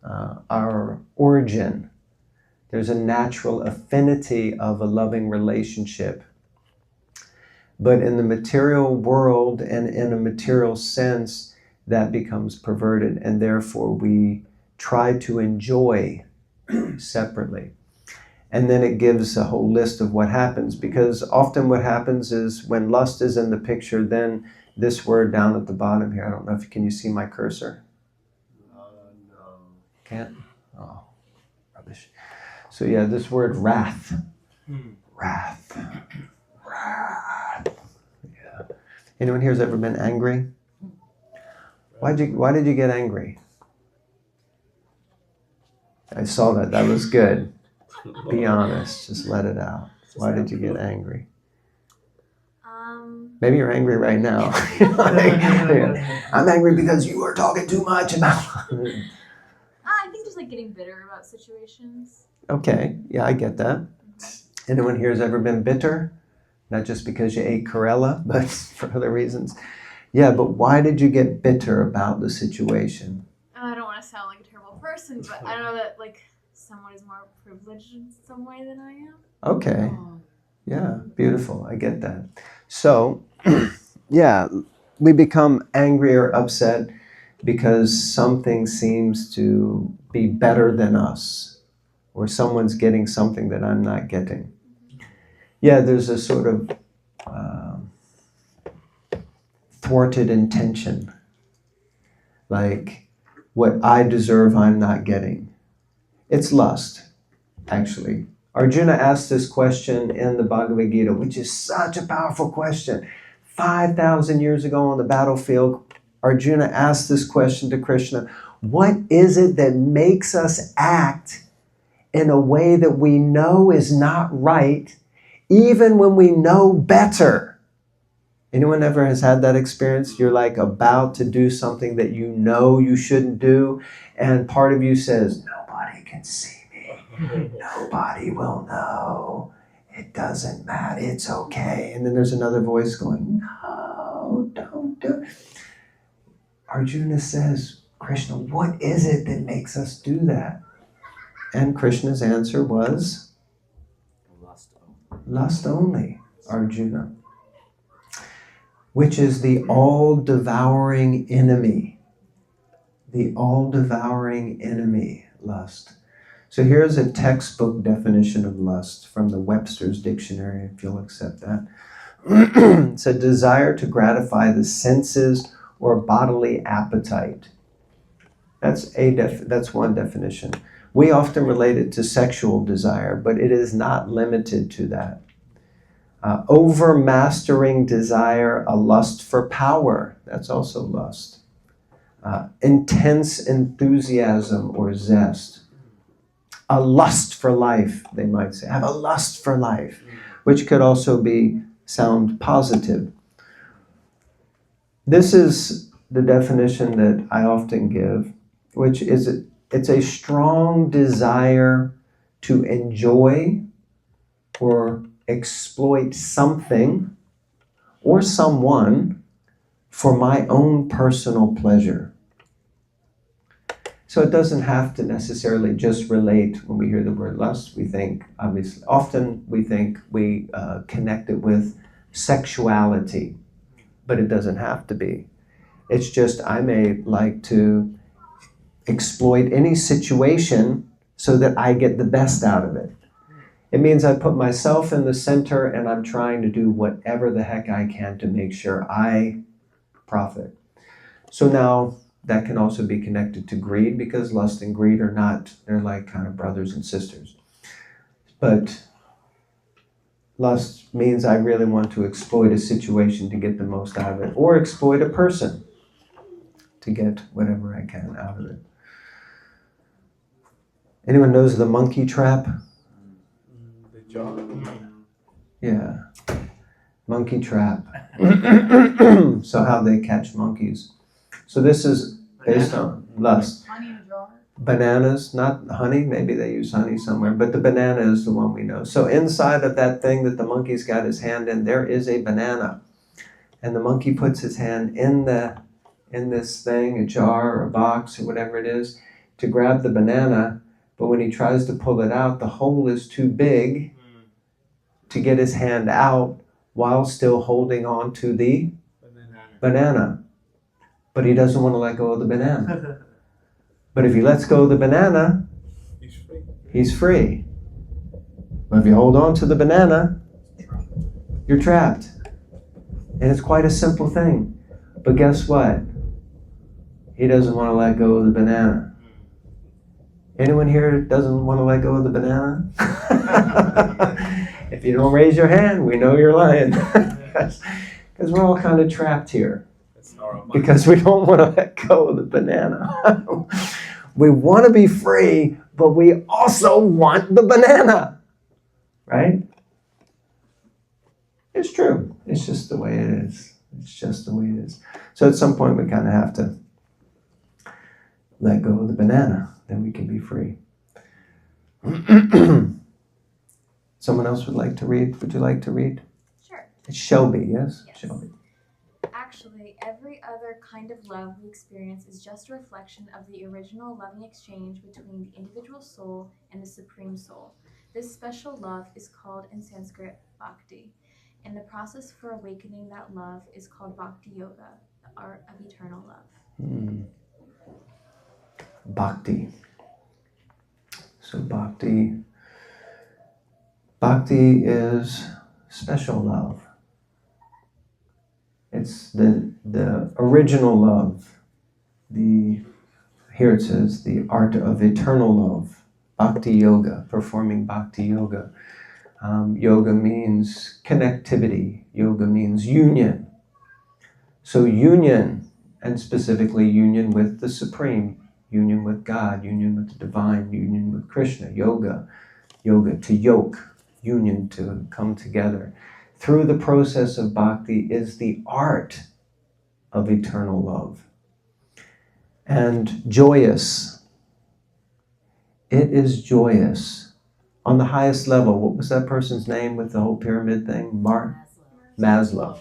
our origin. There's a natural affinity of a loving relationship. But in the material world and in a material sense, that becomes perverted, and therefore we try to enjoy separately. And then it gives a whole list of what happens, because often what happens is when lust is in the picture, then This word down at the bottom here, I don't know if can you see my cursor? No. Can't? Oh, rubbish. So yeah, this word wrath. Wrath. Wrath. Yeah. Anyone here has ever been angry? Why did you get angry? I saw that. That was good. Be honest. Just let it out. Why did you get angry? Maybe you're angry right now. I'm angry because you are talking too much about. I think just like getting bitter about situations. Okay, yeah, I get that. Anyone here has ever been bitter? Not just because you ate Corella, but for other reasons. Yeah, but why did you get bitter about the situation? I don't want to sound like a terrible person, but I don't know that like someone is more privileged in some way than I am. Okay. Yeah, beautiful. I get that. So, yeah, we become angry or upset because something seems to be better than us, or someone's getting something that I'm not getting. Yeah, there's a sort of thwarted intention. Like, what I deserve, I'm not getting. It's lust, actually. Arjuna asked this question in the Bhagavad Gita, which is such a powerful question. 5,000 years ago on the battlefield, Arjuna asked this question to Krishna. What is it that makes us act in a way that we know is not right, even when we know better? Anyone ever has had that experience? You're like about to do something that you know you shouldn't do, and part of you says, nobody can see me. Nobody will know. It doesn't matter. It's okay. And then there's another voice going, no, don't do it. Arjuna says, Krishna, what is it that makes us do that? And Krishna's answer was, lust only, Arjuna, which is the all-devouring enemy. The all-devouring enemy, lust. So here's a textbook definition of lust from the Webster's Dictionary, if you'll accept that. It's a desire to gratify the senses or bodily appetite. That's one definition. We often relate it to sexual desire, but it is not limited to that. Overmastering desire, a lust for power. That's also lust. Intense enthusiasm or zest. A lust for life, they might say. I have a lust for life, which could also sound positive. This is the definition that I often give, which is it's a strong desire to enjoy or exploit something or someone for my own personal pleasure. So it doesn't have to necessarily just relate. When we hear the word lust, we think, obviously, often we think we connect it with sexuality, but it doesn't have to be. It's just I may like to exploit any situation so that I get the best out of it. It means I put myself in the center and I'm trying to do whatever the heck I can to make sure I profit. So now that can also be connected to greed, because lust and greed they're like kind of brothers and sisters. But lust means I really want to exploit a situation to get the most out of it, or exploit a person to get whatever I can out of it. Anyone knows the monkey trap? The jar. Yeah. Monkey trap. So how they catch monkeys. So this is based on lust. Honey in a jar. Bananas, not honey, maybe they use honey somewhere, but the banana is the one we know. So inside of that thing that the monkey's got his hand in, there is a banana. And the monkey puts his hand in this thing, a jar or a box or whatever it is, to grab the banana, but when he tries to pull it out, the hole is too big to get his hand out while still holding on to the banana. But he doesn't want to let go of the banana. But if he lets go of the banana, he's free. But if you hold on to the banana, you're trapped. And it's quite a simple thing. But guess what? He doesn't want to let go of the banana. Anyone here doesn't want to let go of the banana? If you don't raise your hand, we know you're lying. Because we're all kind of trapped here. Because we don't want to let go of the banana. We want to be free, but we also want the banana. Right? It's true. It's just the way it is. It's just the way it is. So at some point we kind of have to let go of the banana. Then we can be free. Someone else would like to read? Would you like to read? Sure. It's Shelby, yes? Shelby. Actually, every other kind of love we experience is just a reflection of the original loving exchange between the individual soul and the Supreme Soul. This special love is called in Sanskrit bhakti, and the process for awakening that love is called bhakti yoga, the art of eternal love. Bhakti. So bhakti is special love. It's the original love. Here it says the art of eternal love. Bhakti yoga, performing bhakti yoga. Yoga means connectivity. Yoga means union. So union, and specifically union with the Supreme, union with God, union with the Divine, union with Krishna. Yoga to yoke, union to come together. Through the process of bhakti is the art of eternal love. And joyous. It is joyous. On the highest level, what was that person's name with the whole pyramid thing? Maslow.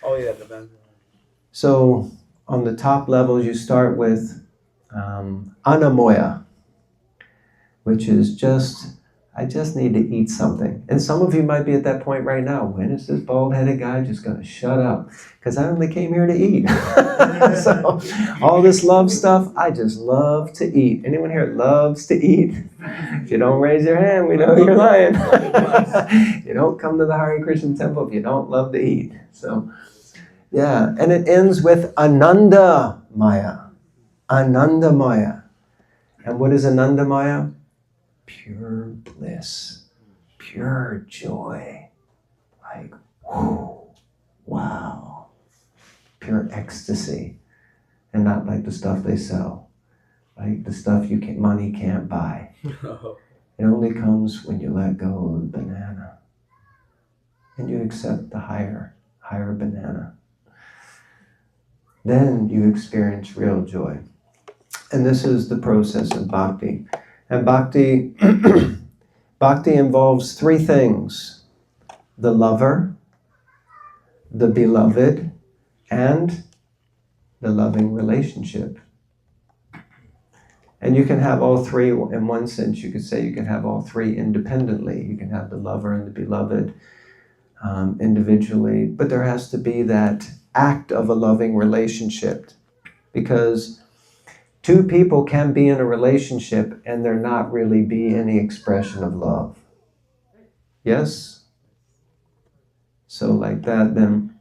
Oh yeah, the Maslow. So on the top levels, you start with anamoya, which is I just need to eat something. And some of you might be at that point right now. When is this bald-headed guy just going to shut up? Because I only came here to eat. So all this love stuff, I just love to eat. Anyone here loves to eat? If you don't raise your hand, we know you're lying. You don't come to the Hare Krishna temple if you don't love to eat. So, yeah. And it ends with Ananda Maya. Ananda Maya. And what is Ananda Maya? Pure bliss, pure joy, like, whoo, wow, pure ecstasy, and not like the stuff they sell, like the stuff money can't buy. It only comes when you let go of the banana and you accept the higher banana. Then you experience real joy. And this is the process of bhakti. And bhakti involves three things: the lover, the beloved, and the loving relationship. And you can have all three, in one sense, you could say you can have all three independently. You can have the lover and the beloved individually, but there has to be that act of a loving relationship, because two people can be in a relationship and there not really be any expression of love. Yes? So like that, then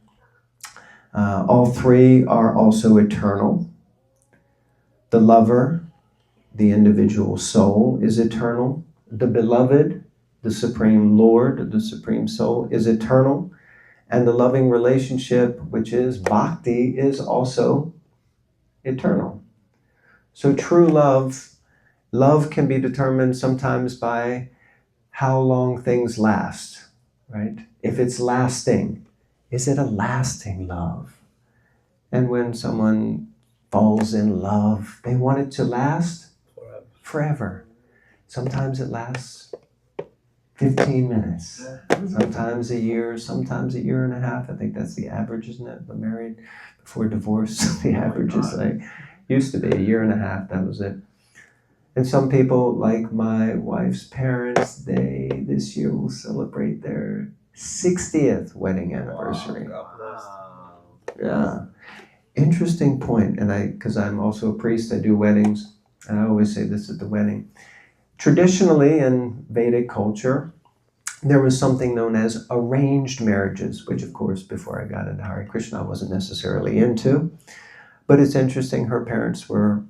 all three are also eternal. The lover, the individual soul, is eternal. The beloved, the Supreme Lord, the Supreme Soul, is eternal. And the loving relationship, which is bhakti, is also eternal. So true love can be determined sometimes by how long things last, right? If it's lasting, is it a lasting love? And when someone falls in love, they want it to last forever. Sometimes it lasts 15 minutes, sometimes a year, sometimes a year and a half. I think that's the average, isn't it? But married before divorce, the average is like, used to be a year and a half, that was it. And some people, like my wife's parents, they this year will celebrate their 60th wedding anniversary. Wow. Yeah. Interesting point. And because I'm also a priest, I do weddings, and I always say this at the wedding. Traditionally in Vedic culture, there was something known as arranged marriages, which of course before I got into Hare Krishna I wasn't necessarily into. But it's interesting, her parents were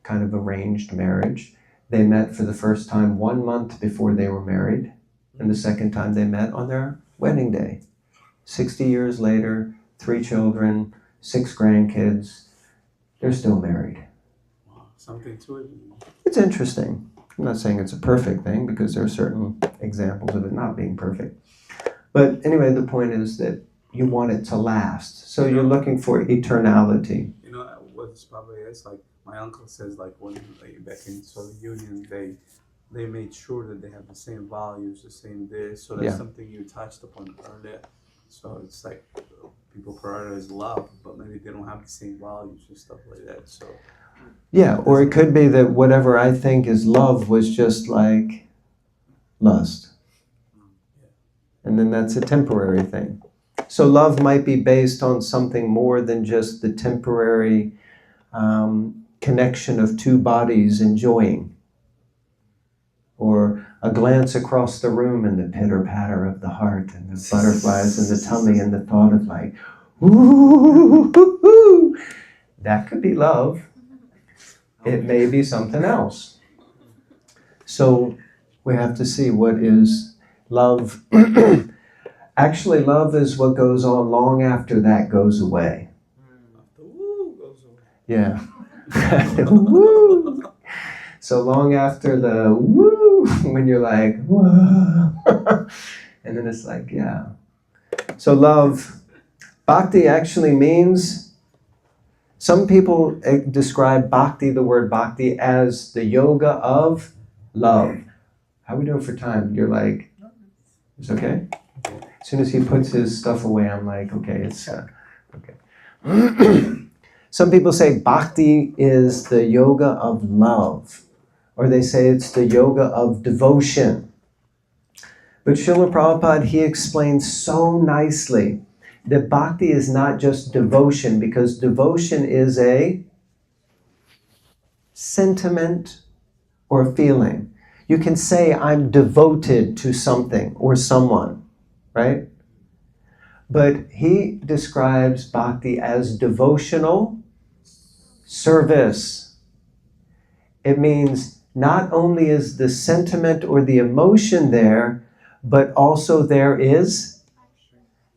kind of arranged marriage. They met for the first time 1 month before they were married, and the second time they met on their wedding day. 60 years later, 3 children, 6 grandkids, they're still married. Wow, something to it. It's interesting. I'm not saying it's a perfect thing because there are certain examples of it not being perfect. But anyway, the point is that you want it to last. So you're looking for eternality. You know what's probably is like my uncle says, like when back in Soviet Union they made sure that they have the same values, the same this. So that's something you touched upon earlier. So it's like people prioritize love, but maybe they don't have the same values and stuff like that. So yeah, or it could be that whatever I think is love was just like lust. And then that's a temporary thing. So love might be based on something more than just the temporary connection of 2 bodies enjoying. Or a glance across the room and the pitter-patter of the heart and the butterflies in the tummy and the thought of like, ooh, that could be love. It may be something else. So we have to see what is love. Actually, love is what goes on long after that goes away. the woo goes away. Yeah. Woo. So long after the woo, when you're like, whoa. And then it's like, yeah. So love, bhakti actually means, some people describe bhakti, the word bhakti, as the yoga of love. How are we doing for time? You're like, it's okay? As soon as he puts his stuff away, I'm like, okay, it's okay. Some people say bhakti is the yoga of love, or they say it's the yoga of devotion. But Srila Prabhupada, he explains so nicely that bhakti is not just devotion, because devotion is a sentiment or feeling. You can say, I'm devoted to something or someone, right? But he describes bhakti as devotional service. It means not only is the sentiment or the emotion there, but also there is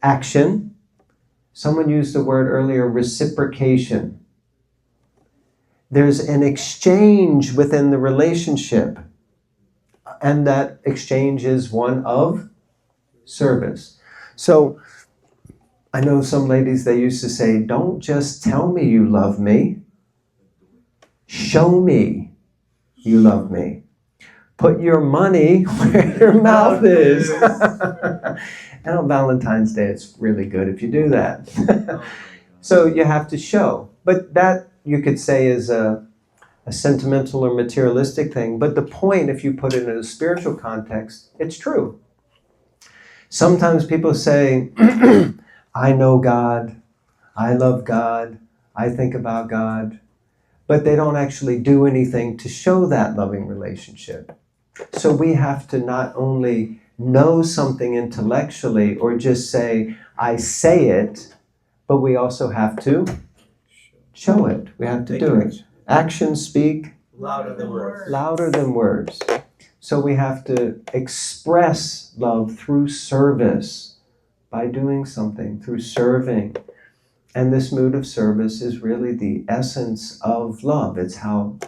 action. Someone used the word earlier, reciprocation. There's an exchange within the relationship, and that exchange is one of service. So I know some ladies, they used to say, don't just tell me you love me. Show me you love me. Put your money where your mouth is. And on Valentine's Day, it's really good if you do that. So you have to show. But that, you could say, is a sentimental or materialistic thing. But the point, if you put it in a spiritual context, it's true. Sometimes people say, I know God, I love God, I think about God, but they don't actually do anything to show that loving relationship. So we have to not only know something intellectually or just say, I say it, but we also have to show it. We have to do it. Actions speak Louder than words. Louder than words. So we have to express love through service, by doing something, through serving. And this mood of service is really the essence of love. It's how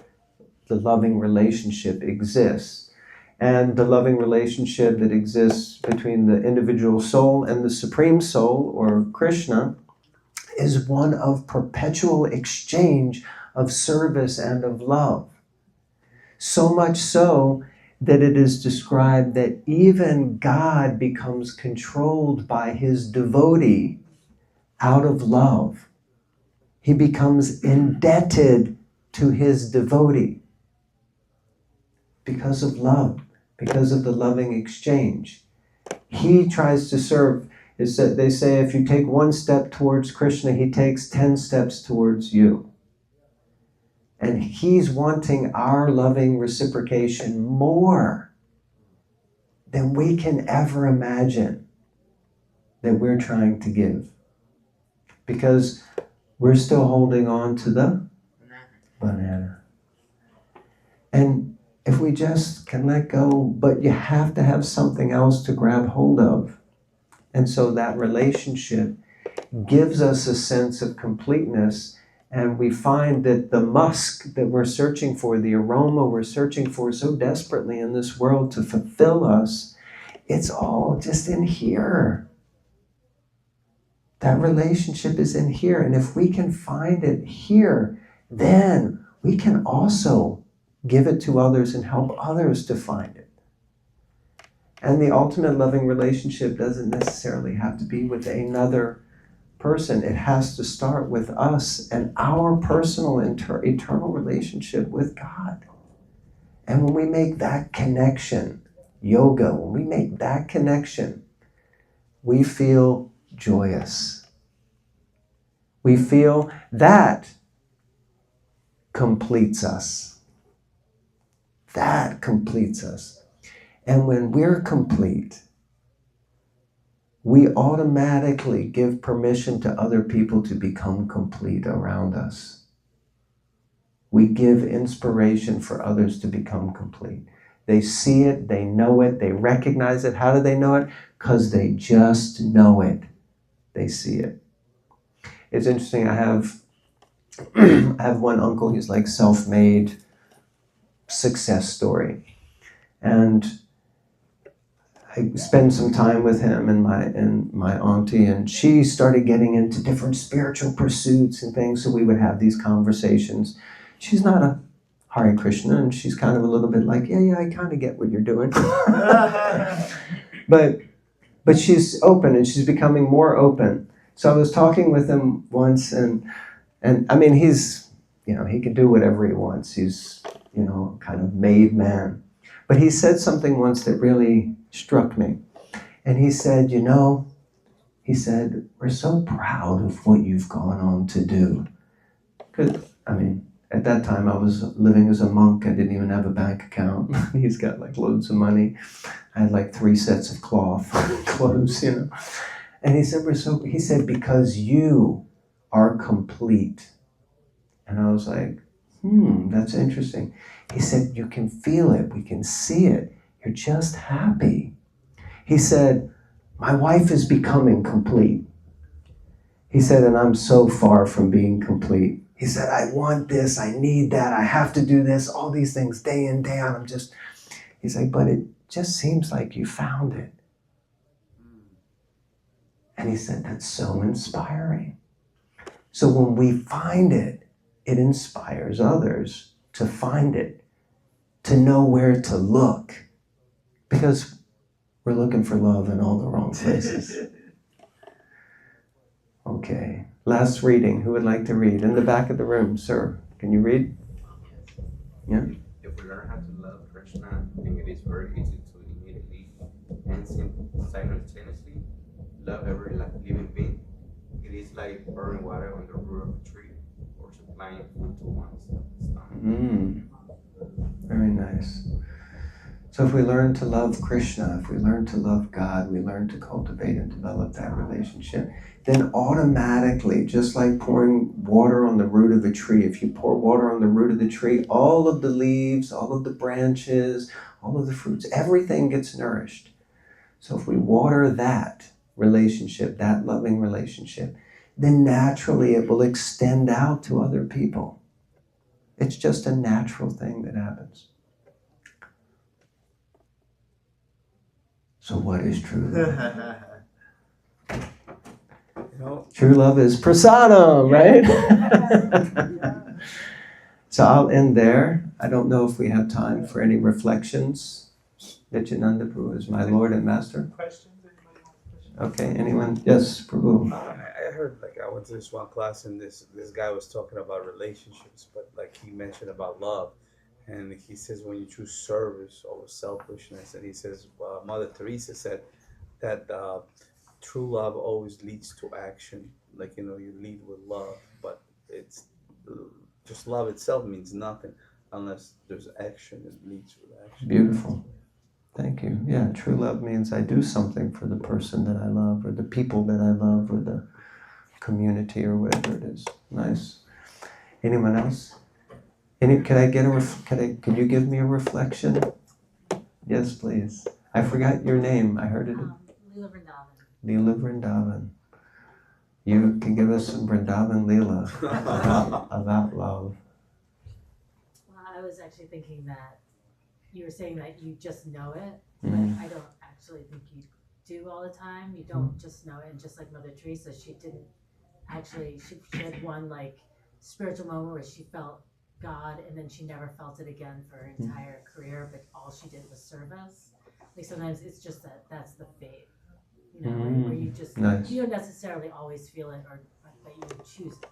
the loving relationship exists. And the loving relationship that exists between the individual soul and the Supreme Soul, or Krishna, is one of perpetual exchange of service and of love. So much so that it is described that even God becomes controlled by his devotee out of love. He becomes indebted to his devotee because of love, because of the loving exchange. He tries to serve. Is that they say if you take 1 step towards Krishna, he takes 10 steps towards you. And he's wanting our loving reciprocation more than we can ever imagine that we're trying to give. Because we're still holding on to the banana. And if we just can let go, but you have to have something else to grab hold of. And so that relationship gives us a sense of completeness, and we find that the musk that we're searching for, the aroma we're searching for so desperately in this world to fulfill us, it's all just in here. That relationship is in here. And if we can find it here, then we can also give it to others and help others to find it. And the ultimate loving relationship doesn't necessarily have to be with another person. It has to start with us and our personal eternal relationship with God. And when we make that connection, yoga, when we make that connection, we feel joyous. We feel that completes us. That completes us. And when we're complete, we automatically give permission to other people to become complete around us. We give inspiration for others to become complete. They see it, they know it, they recognize it. How do they know it? Because they just know it. They see it. It's interesting, I have one uncle, he's like self-made success story. And I spent some time with him and my auntie, and she started getting into different spiritual pursuits and things, so we would have these conversations. She's not a Hare Krishna, and she's kind of a little bit like, yeah, I kind of get what you're doing. But she's open, and she's becoming more open. So I was talking with him once, and I mean, he's, he can do whatever he wants. He's, kind of made man. But he said something once that really struck me. And he said, we're so proud of what you've gone on to do. Because, at that time I was living as a monk. I didn't even have a bank account. He's got like loads of money. I had like 3 sets of clothes, And he said, because you are complete. And I was like, that's interesting. He said, you can feel it. We can see it. You're just happy. He said, my wife is becoming complete. He said, and I'm so far from being complete. He said, I want this, I need that, I have to do this, all these things day in, day out. He's like, but it just seems like you found it. And he said, that's so inspiring. So when we find it, it inspires others to find it, to know where to look. Because we're looking for love in all the wrong places. Okay, last reading. Who would like to read? In the back of the room, sir. Can you read? Yeah? If we learn how to love Krishna, then it is very easy to immediately and simultaneously love every living being. It is like pouring water on the root of a tree or supplying food to one's stomach. Very nice. So if we learn to love Krishna, if we learn to love God, we learn to cultivate and develop that relationship, then automatically, just like pouring water on the root of a tree, if you pour water on the root of the tree, all of the leaves, all of the branches, all of the fruits, everything gets nourished. So if we water that relationship, that loving relationship, then naturally it will extend out to other people. It's just a natural thing that happens. So what is true love? True love is prasadam, right? So I'll end there. I don't know if we have time for any reflections. Nityananda Prabhu is my Lord and Master. Questions? Okay, anyone? Yes, Prabhu. I heard, I went to this one class, and this guy was talking about relationships, but he mentioned about love. And he says when you choose service over selfishness, and he says Mother Teresa said that true love always leads to action. You lead with love, but it's just love itself means nothing unless there's action. It leads with action. Beautiful. Thank you. Yeah, true love means I do something for the person that I love, or the people that I love, or the community, or whatever it is. Nice. Anyone else? Can I get can you give me a reflection? Yes, please. I forgot your name. I heard it. Leela Vrindavan. Leela Vrindavan. You can give us some Vrindavan Leela about love. Well, I was actually thinking that you were saying that you just know it, Mm. but I don't actually think you do all the time. You don't just know it, and just like Mother Teresa, she didn't actually, she had one like spiritual moment where she felt God, and then she never felt it again for her entire career, but all she did was service. Like sometimes it's just that's the fate, you know, where you just, Nice. you don't necessarily always feel it, or but you would choose it.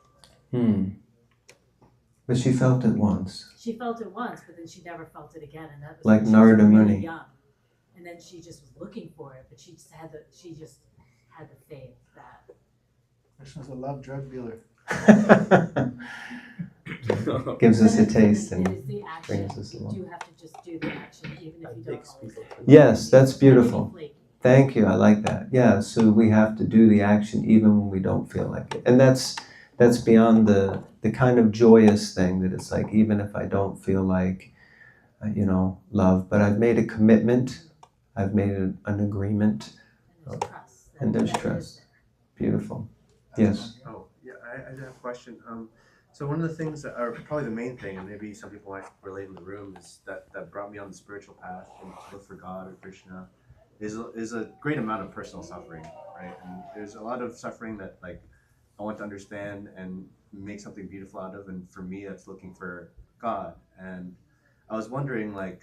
But she felt it once. She felt it once, but then she never felt it again, and that was Like when she was Narada really Muni. young. And then she just was looking for it, but she just had the faith that Krishna's a love drug dealer. Gives us a taste and it is the action. brings us You along. do have to just do the action, even if you don't always. Yes, that's beautiful. Thank you. I like that. Yeah, so we have to do the action even when we don't feel like it. And that's beyond the kind of joyous thing that it's like, even if I don't feel like, love, but I've made a commitment, I've made an agreement, And there's trust. and there's That trust. is Beautiful. Yes. Oh, yeah, I have a question. So one of the things that are probably the main thing, and maybe some people might relate in the room, is that brought me on the spiritual path and to look for God or Krishna, is a great amount of personal suffering, right? And there's a lot of suffering that like I want to understand and make something beautiful out of, and for me, that's looking for God. And I was wondering, like,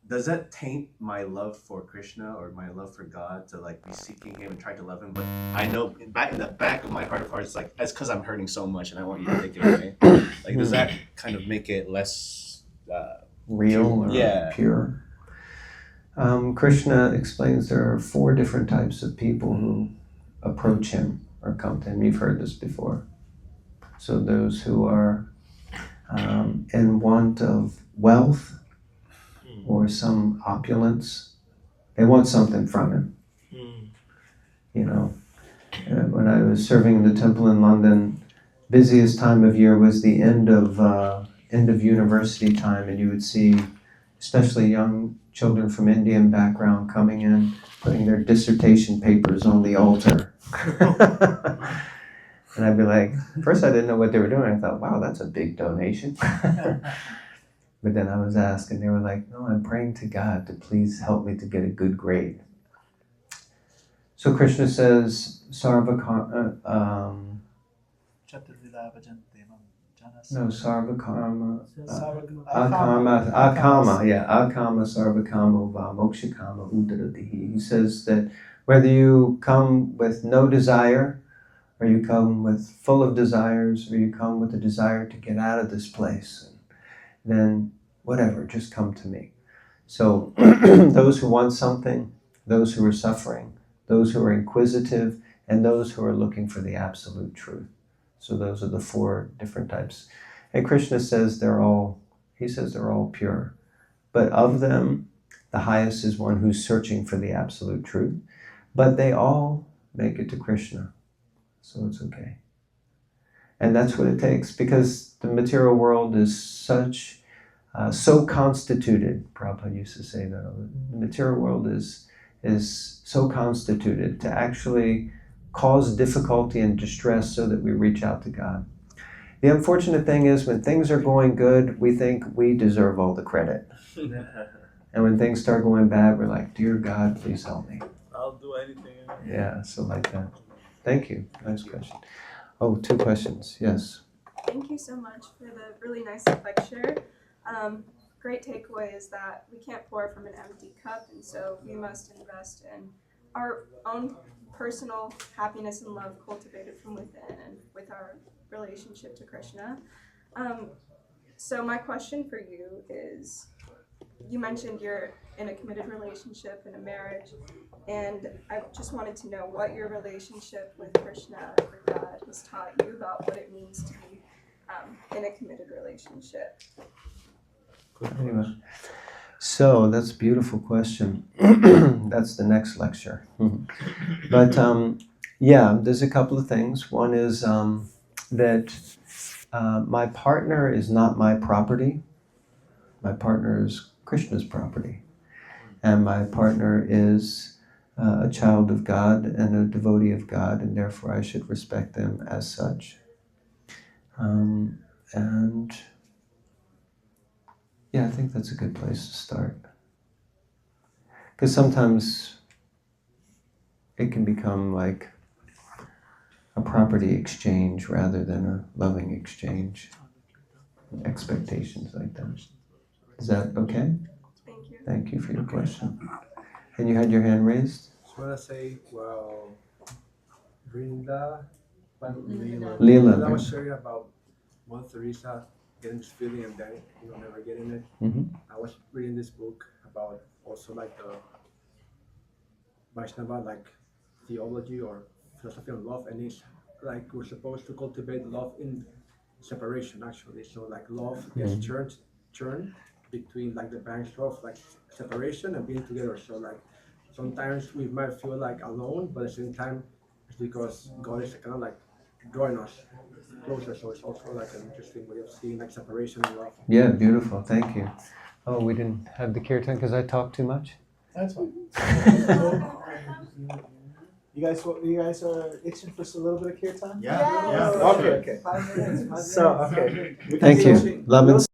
does that taint my love for Krishna or my love for God to like be seeking Him and trying to love Him? But I know in the back of my heart of hearts, like that's because I'm hurting so much and I want you to take it away. Like, does that kind of make it less Real pure? or pure? Krishna explains there are 4 different types of people who approach him or come to him. You've heard this before. So those who are in want of wealth or some opulence, they want something from him. When I was serving in the temple in London, busiest time of year was the end of university time, and you would see especially young children from Indian background coming in, putting their dissertation papers on the altar. And I'd be like, first I didn't know what they were doing. I thought, wow, that's a big donation. But then I was asked, and they were like, no, I'm praying to God to please help me to get a good grade. So Krishna says, sarvakarma, akama sarvakama va mokshakama udaratihi. He says that whether you come with no desire, or you come with full of desires, or you come with a desire to get out of this place, then whatever, just come to me. So those who want something, those who are suffering, those who are inquisitive, and those who are looking for the absolute truth. So those are the 4 different types. And Krishna says they're all pure. But of them, the highest is one who's searching for the absolute truth. But they all make it to Krishna. So it's okay. And that's what it takes, because the material world is so constituted. Prabhupada used to say that. The material world is so constituted to actually cause difficulty and distress so that we reach out to God. The unfortunate thing is when things are going good, we think we deserve all the credit. And when things start going bad, we're like, dear God, please help me. I'll do anything. Yeah, so like that. Thank you. Nice question. Oh, 2 questions. Yes. Thank you so much for the really nice lecture. Great takeaway is that we can't pour from an empty cup, and so we must invest in our own personal happiness and love cultivated from within and with our relationship to Krishna. So my question for you is, you mentioned you're in a committed relationship, in a marriage, and I just wanted to know what your relationship with Krishna or God has taught you about what it means to be in a committed relationship. Anyway. So that's a beautiful question. That's the next lecture. But yeah, there's a couple of things. One is that my partner is not my property. My partner is Krishna's property. And my partner is a child of God and a devotee of God, and therefore I should respect them as such. And yeah, I think that's a good place to start. Because sometimes it can become like a property exchange rather than a loving exchange. Expectations like that. Is that okay? Thank you. Thank you for your question. And you had your hand raised? I just want to say, well, Brinda, Leela. I was sharing about Mother Teresa getting this feeling and then, never getting it. I was reading this book about also like the Vaishnava, like theology or philosophy of love, and it's like we're supposed to cultivate love in separation actually. So like love gets churned between like the banks of like separation and being together. So like sometimes we might feel like alone, but at the same time it's because God is kind of like drawing us closer. So it's also like an interesting way of seeing like separation and love. Yeah, beautiful. Thank you. Oh, we didn't have the kirtan because I talked too much? That's fine. You guys are itching for a little bit of kirtan? Yeah. Okay. 5 minutes. Thank you. Love and